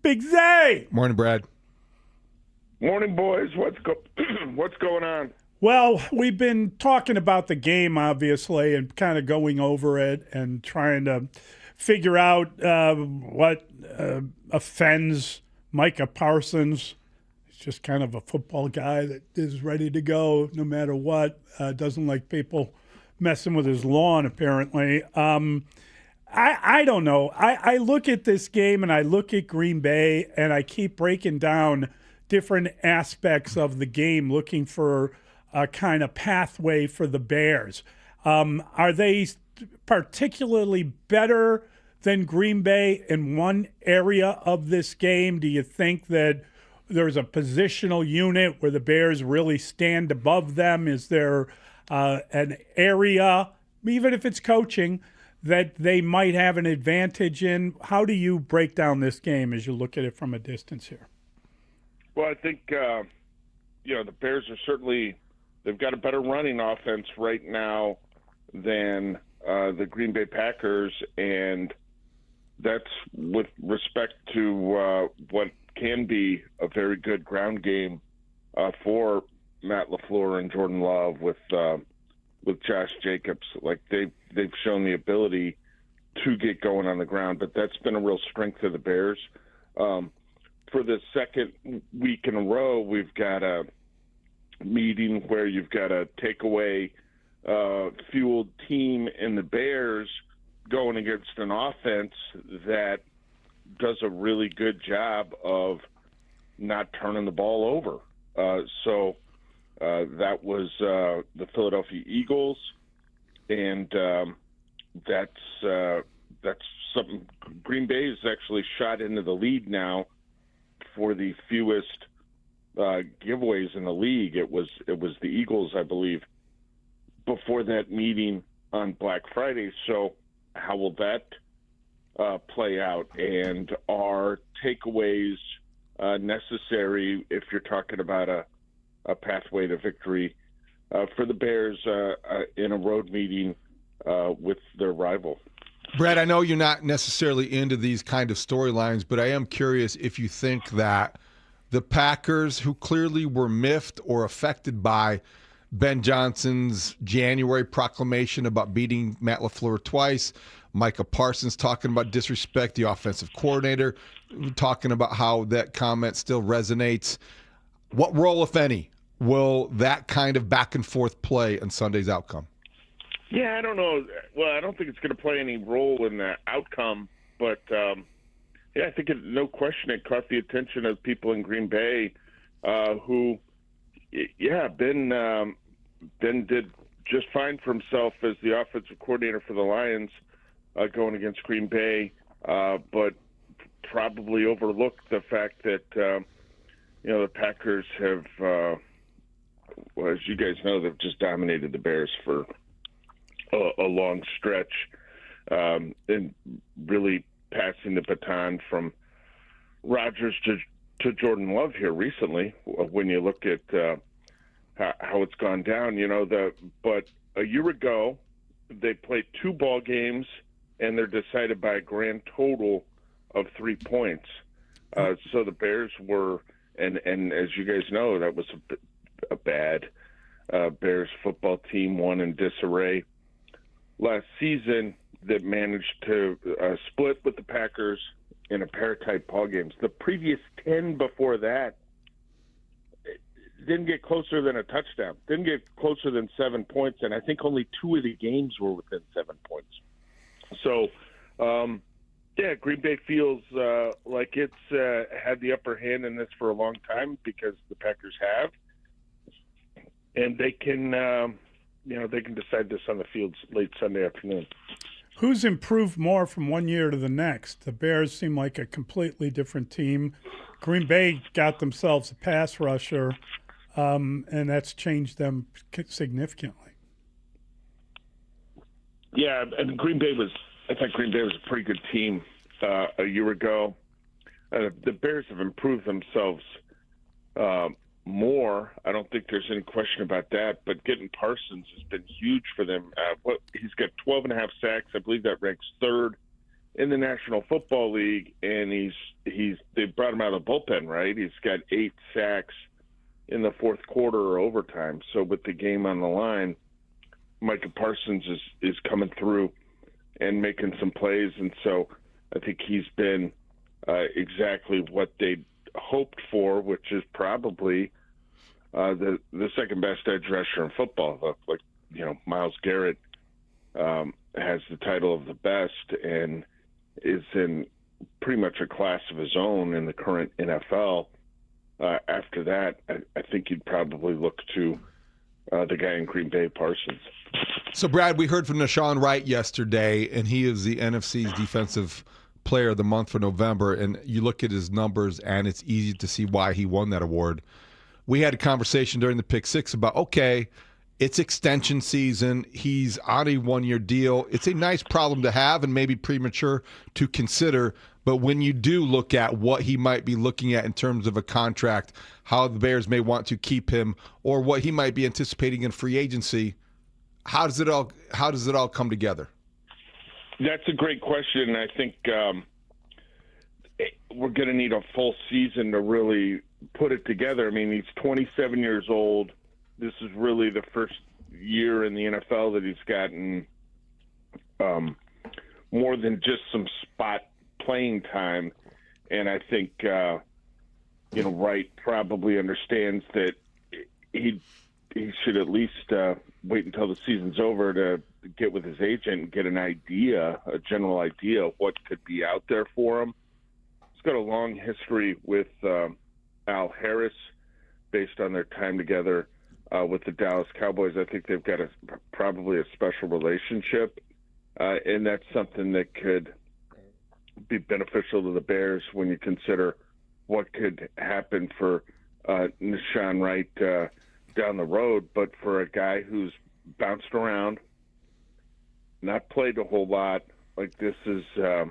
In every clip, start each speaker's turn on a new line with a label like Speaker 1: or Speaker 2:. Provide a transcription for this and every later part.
Speaker 1: Big Zay.
Speaker 2: Morning, Brad.
Speaker 3: Morning, boys. What's going on?
Speaker 1: Well, we've been talking about the game, obviously, and kind of going over it and trying to figure out what offends Micah Parsons. He's just kind of a football guy that is ready to go no matter what. Doesn't like people messing with his lawn, apparently. I don't know. I look at this game and I look at Green Bay and I keep breaking down different aspects of the game, looking for a kind of pathway for the Bears. Are they particularly better than Green Bay in one area of this game? Do you think that there's a positional unit where the Bears really stand above them? Is there an area, even if it's coaching, that they might have an advantage in? How do you break down this game as you look at it from a distance here?
Speaker 3: Well, I think, the Bears are certainly – they've got a better running offense right now than the Green Bay Packers, and that's with respect to what can be a very good ground game for Matt LaFleur and Jordan Love with Josh Jacobs. Like, they've shown the ability to get going on the ground, but that's been a real strength of the Bears. For the second week in a row, we've got a meeting where you've got a takeaway fueled team in the Bears going against an offense that does a really good job of not turning the ball over. So that was the Philadelphia Eagles, and that's something. Green Bay has actually shot into the lead now for the fewest giveaways in the league. It was the Eagles, I believe, before that meeting on Black Friday. So how will that play out? And are takeaways necessary if you're talking about a pathway to victory for the Bears in a road meeting with their rival?
Speaker 2: Brad, I know you're not necessarily into these kind of storylines, but I am curious if you think that the Packers, who clearly were miffed or affected by Ben Johnson's January proclamation about beating Matt LaFleur twice, Micah Parsons talking about disrespect, the offensive coordinator talking about how that comment still resonates. What role, if any, will that kind of back and forth play in Sunday's outcome?
Speaker 3: Yeah, I don't know. Well, I don't think it's going to play any role in the outcome, but I think no question it caught the attention of people in Green Bay who, Ben did just fine for himself as the offensive coordinator for the Lions going against Green Bay, but probably overlooked the fact that, the Packers have, as you guys know, they've just dominated the Bears for a long stretch, and really passing the baton from Rodgers to Jordan Love here recently. When you look at how it's gone down, but a year ago they played 2 ball games and they're decided by a grand total of 3 points. So the Bears were, and as you guys know, that was a bad Bears football team, one in disarray last season, that managed to split with the Packers in a pair of tight ball games. The previous 10 before that didn't get closer than a touchdown, didn't get closer than 7 points, and I think only 2 of the games were within 7 points. So, Green Bay feels like it's had the upper hand in this for a long time because the Packers have, and they can they can decide this on the field late Sunday afternoon.
Speaker 1: Who's improved more from one year to the next? The Bears seem like a completely different team. Green Bay got themselves a pass rusher, and that's changed them significantly.
Speaker 3: Yeah, and I thought Green Bay was a pretty good team a year ago. The Bears have improved themselves more. I don't think there's any question about that. But getting Parsons has been huge for them. He's got 12.5 sacks. I believe that ranks third in the National Football League, and they brought him out of the bullpen, right? He's got 8 sacks in the fourth quarter or overtime. So with the game on the line, Micah Parsons is coming through and making some plays, and so I think he's been exactly what they hoped for, which is probably the second best edge rusher in football. Like, Myles Garrett has the title of the best and is in pretty much a class of his own in the current NFL. After that, I think you'd probably look to the guy in Green Bay, Parsons.
Speaker 2: So, Brad, we heard from Nashawn Wright yesterday, and he is the NFC's Defensive Player of the Month for November, and you look at his numbers, and it's easy to see why he won that award. We had a conversation during the Pick Six about, okay, it's extension season. He's on a one-year deal. It's a nice problem to have and maybe premature to consider, but when you do look at what he might be looking at in terms of a contract, how the Bears may want to keep him, or what he might be anticipating in free agency, how does it all come together?
Speaker 3: That's a great question. I think we're going to need a full season to really put it together. I mean, he's 27 years old. This is really the first year in the NFL that he's gotten more than just some spot playing time. And I think, Wright probably understands that he should at least wait until the season's over to get with his agent and get a general idea of what could be out there for him. He's got a long history with Al Harris based on their time together with the Dallas Cowboys. I think they've got probably a special relationship, and that's something that could be beneficial to the Bears when you consider what could happen for Nashawn Wright down the road. But for a guy who's bounced around, not played a whole lot, like this is a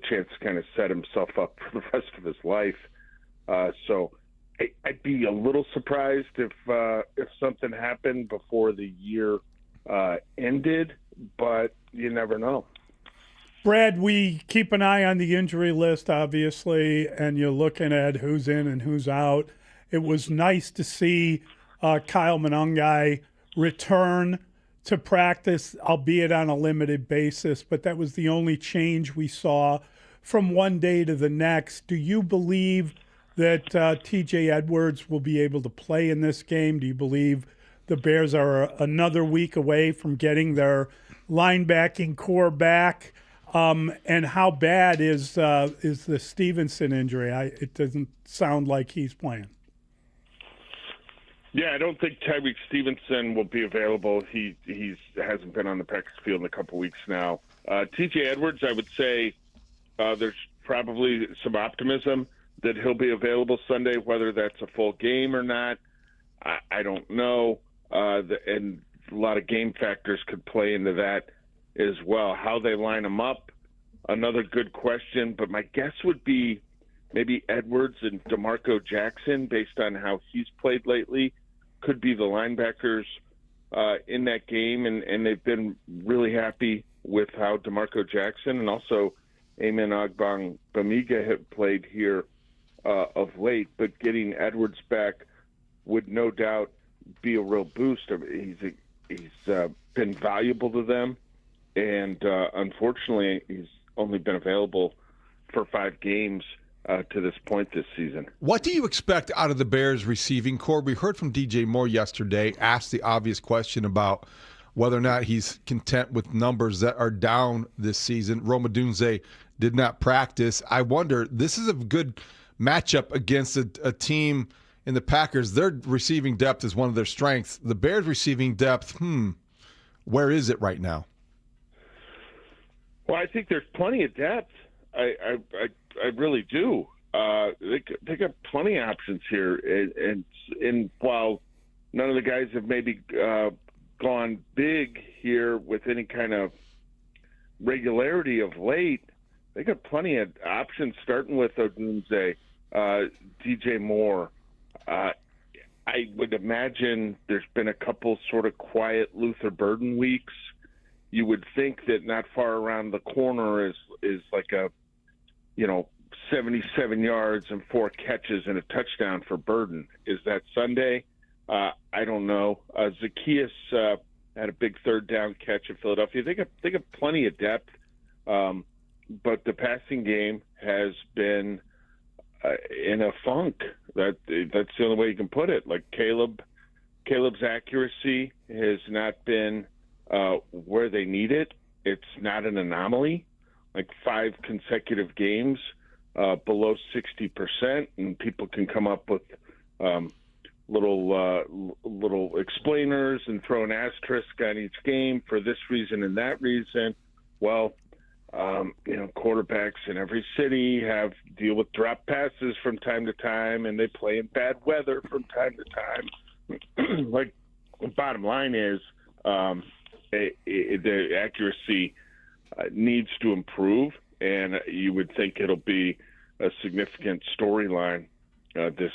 Speaker 3: chance to kind of set himself up for the rest of his life. So I'd be a little surprised if something happened before the year ended, but you never know.
Speaker 1: Brad, we keep an eye on the injury list, obviously, and you're looking at who's in and who's out. It was nice to see Kyle Monangai return to practice, albeit on a limited basis, but that was the only change we saw from one day to the next. Do you believe that T.J. Edwards will be able to play in this game? Do you believe the Bears are another week away from getting their linebacking core back? And how bad is the Stevenson injury? It doesn't sound like he's playing.
Speaker 3: Yeah, I don't think Tyreek Stevenson will be available. He hasn't been on the practice field in a couple weeks now. T.J. Edwards, I would say there's probably some optimism that he'll be available Sunday. Whether that's a full game or not, I don't know. And a lot of game factors could play into that as well. How they line him up, another good question. But my guess would be maybe Edwards and DeMarco Jackson, based on how he's played lately, could be the linebackers in that game. And they've been really happy with how DeMarco Jackson and also Imagn Bamiga have played here of late. But getting Edwards back would no doubt be a real boost. I mean, he's been valuable to them. And unfortunately, he's only been available for 5 games to this point this season.
Speaker 2: What do you expect out of the Bears receiving core? We heard from DJ Moore yesterday, asked the obvious question about whether or not he's content with numbers that are down this season. Rome Odunze did not practice. I wonder, this is a good matchup against a team in the Packers. Their receiving depth is one of their strengths. The Bears receiving depth, where is it right now?
Speaker 3: Well, I think there's plenty of depth. I really do. They got plenty of options here, and while none of the guys have maybe gone big here with any kind of regularity of late, they got plenty of options. Starting with Odunze, DJ Moore. I would imagine there's been a couple sort of quiet Luther Burden weeks you would think that not far around the corner is like a, 77 yards and 4 catches and a touchdown for Burden. Is that Sunday? I don't know. Zacchaeus had a big third down catch in Philadelphia. They got plenty of depth, but the passing game has been in a funk. That's the only way you can put it. Like Caleb's accuracy has not been where they need it. It's not an anomaly. Like 5 consecutive games below 60%, and people can come up with little explainers and throw an asterisk on each game for this reason and that reason. Well, quarterbacks in every city deal with drop passes from time to time, and they play in bad weather from time to time. Like, the bottom line is the accuracy needs to improve, and you would think it'll be a significant storyline this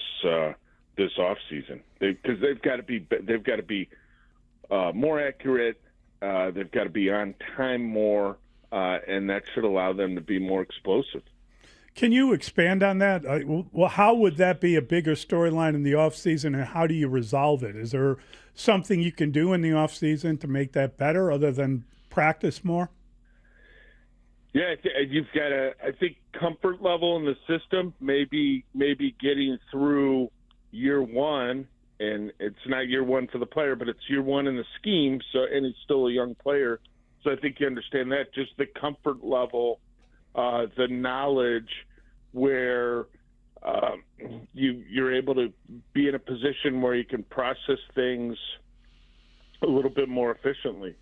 Speaker 3: off season, because they've got to be more accurate. They've got to be on time more, and that should allow them to be more explosive.
Speaker 1: Can you expand on that? Well, how would that be a bigger storyline in the offseason, and how do you resolve it? Is there something you can do in the offseason to make that better other than practice more?
Speaker 3: Yeah, you've got I think, comfort level in the system, maybe getting through year one, and it's not year one for the player, but it's year one in the scheme, and he's still a young player. So I think you understand that, just the comfort level, the knowledge where you're able to be in a position where you can process things a little bit more efficiently.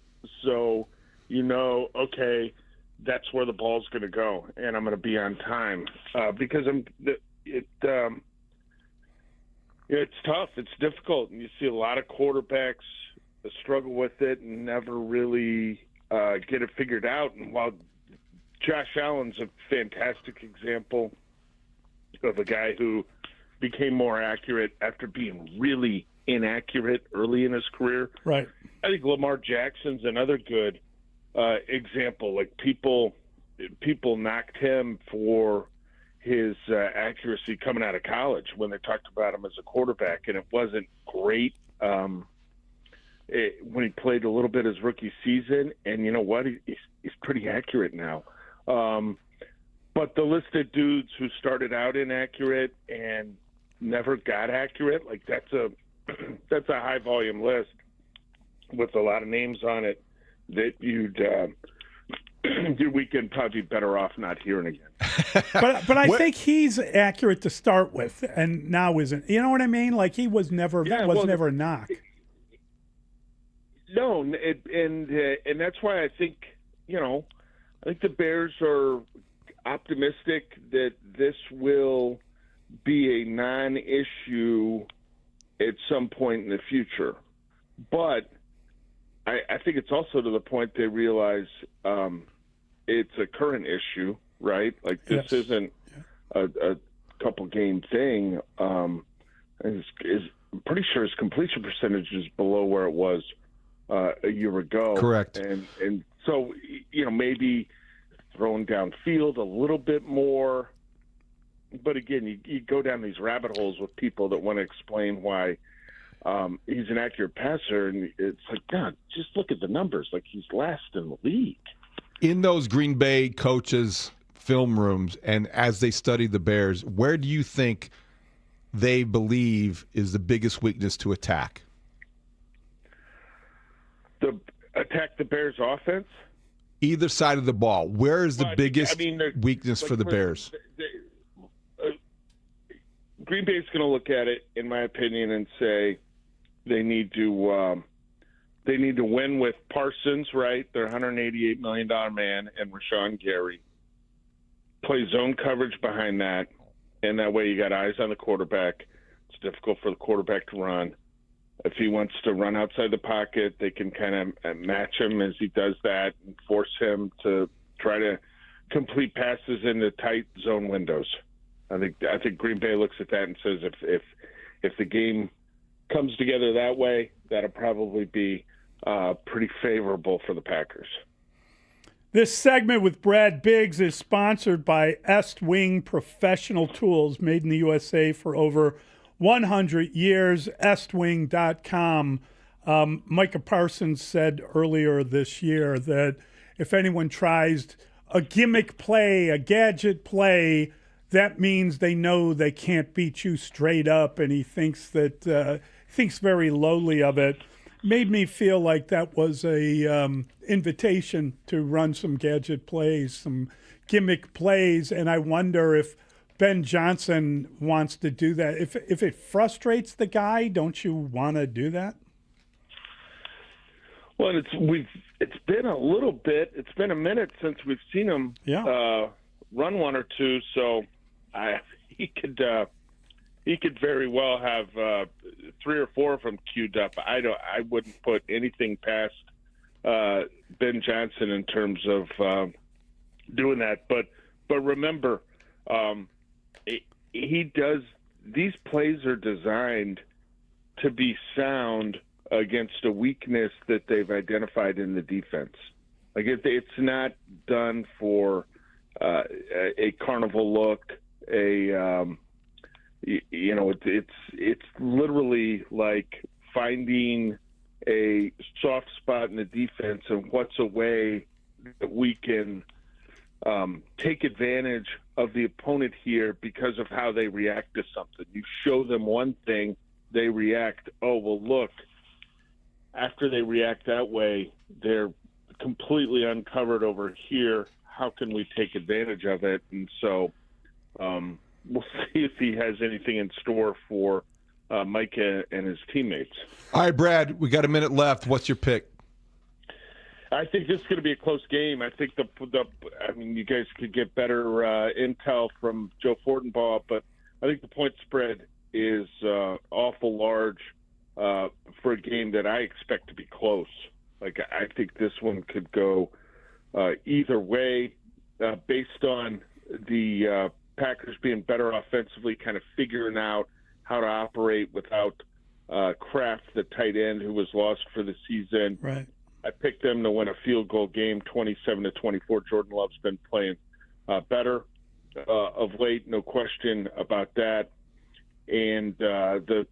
Speaker 3: So, okay, that's where the ball's going to go, and I'm going to be on time, because it's tough. It's difficult, and you see a lot of quarterbacks struggle with it and never really get it figured out. And while Josh Allen's a fantastic example of a guy who became more accurate after being really inaccurate early in his career,
Speaker 1: right?
Speaker 3: I think Lamar Jackson's another good example. Like, people knocked him for his accuracy coming out of college when they talked about him as a quarterback, and it wasn't great when he played a little bit his rookie season. And you know what? He's pretty accurate now. But the list of dudes who started out inaccurate and never got accurate, like, that's a high volume list with a lot of names on it that your weekend probably be better off not hearing again.
Speaker 1: But I think he's accurate to start with, and now isn't. You know what I mean? Like, he was never never a knock.
Speaker 3: No, and that's why I think the Bears are optimistic that this will be a non-issue at some point in the future. But I think it's also to the point they realize it's a current issue, right? Like, this isn't a couple game thing. I'm pretty sure his completion percentage is below where it was a year ago.
Speaker 2: Correct.
Speaker 3: And so, maybe throwing downfield a little bit more. But again, you go down these rabbit holes with people that want to explain why he's an accurate passer, and it's like, God, just look at the numbers. Like, he's last in the league.
Speaker 2: In those Green Bay coaches' film rooms, and as they study the Bears, where do you think they believe is the biggest weakness to attack?
Speaker 3: Attack the Bears' offense?
Speaker 2: Either side of the ball. Where is the biggest weakness for the Bears?
Speaker 3: Green Bay's going to look at it, in my opinion, and say they need to win with Parsons, right? Their $188 million man, and Rashawn Gary. Play zone coverage behind that, and that way you got eyes on the quarterback. It's difficult for the quarterback to run. If he wants to run outside the pocket, they can kind of match him as he does that and force him to try to complete passes into tight zone windows. I think Green Bay looks at that and says if the game comes together that way, that'll probably be pretty favorable for the Packers.
Speaker 1: This segment with Brad Biggs is sponsored by Est Wing Professional Tools, made in the USA for over 100 years, estwing.com. Micah Parsons said earlier this year that if anyone tries a gimmick play, a gadget play, that means they know they can't beat you straight up, and he thinks very lowly of it. Made me feel like that was a invitation to run some gadget plays, some gimmick plays, and I wonder if Ben Johnson wants to do that. If it frustrates the guy, don't you want to do that?
Speaker 3: Well, it's been a little bit. It's been a minute since we've seen him run one or two, so he could very well have 3 or 4 of them queued up. I wouldn't put anything past Ben Johnson in terms of doing that. But remember, he does. These plays are designed to be sound against a weakness that they've identified in the defense. Like it's not done for a carnival look. It's literally like finding a soft spot in the defense and what's a way that we can take advantage of the opponent here because of how they react to something. You show them one thing, they react, oh, well, look, after they react that way, they're completely uncovered over here. How can we take advantage of it? And so we'll see if he has anything in store for Micah and his teammates.
Speaker 2: All right, Brad, we got a minute left. What's your pick?
Speaker 3: I think this is going to be a close game. I think you guys could get better intel from Joe Fortenbaugh, but I think the point spread is awful large for a game that I expect to be close. Like I think this one could go either way based on the Packers being better offensively, kind of figuring out how to operate without Kraft, the tight end who was lost for the season.
Speaker 1: Right.
Speaker 3: I picked them to win a field goal game, 27-24. Jordan Love's been playing better of late, no question about that. And the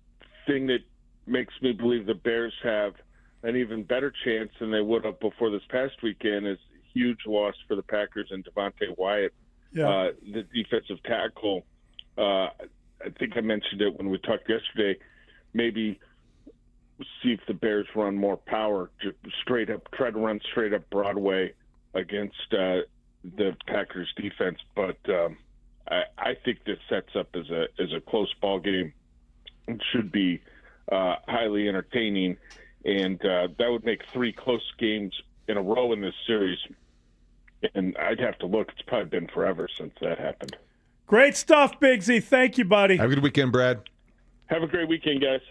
Speaker 3: thing that makes me believe the Bears have an even better chance than they would have before this past weekend is a huge loss for the Packers and Devontae Wyatt, the defensive tackle. I think I mentioned it when we talked yesterday. Maybe see if the Bears run more power, just straight up, try to run straight up Broadway against the Packers defense. But I think this sets up as a close ball game. It should be highly entertaining, and that would make 3 close games in a row in this series. And I'd have to look. It's probably been forever since that happened.
Speaker 1: Great stuff, Bigsy. Thank you, buddy.
Speaker 2: Have a good weekend, Brad.
Speaker 3: Have a great weekend, guys.